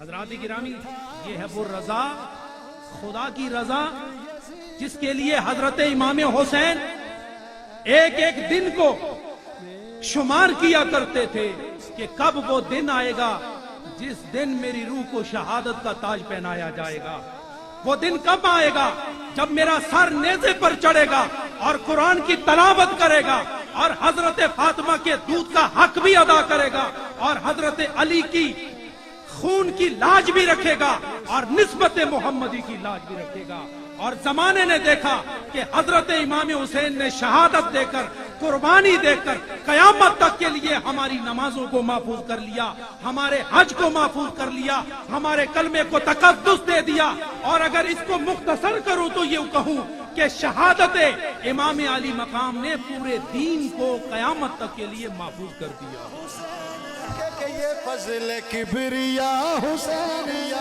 حضرات گرامی، یہ ہے وہ رضا، خدا کی رضا جس کے لیے حضرت امام حسین ایک ایک دن کو شمار کیا کرتے تھے کہ کب وہ دن آئے گا جس دن میری روح کو شہادت کا تاج پہنایا جائے گا۔ وہ دن کب آئے گا جب میرا سر نیزے پر چڑھے گا اور قرآن کی تلاوت کرے گا اور حضرت فاطمہ کے دودھ کا حق بھی ادا کرے گا اور حضرت علی کی خون کی لاج بھی رکھے گا اور نسبت محمدی کی لاج بھی رکھے گا۔ اور زمانے نے دیکھا کہ حضرت امام حسین نے شہادت دے کر، قربانی دے کر قیامت تک کے لیے ہماری نمازوں کو محفوظ کر لیا، ہمارے حج کو محفوظ کر لیا، ہمارے کلمے کو تقدس دے دیا۔ اور اگر اس کو مختصر کروں تو یہ کہوں کہ شہادت امام علی مقام نے پورے دین کو قیامت تک کے لیے محفوظ کر دیا۔ کہ یہ فضل کبریا حسینیت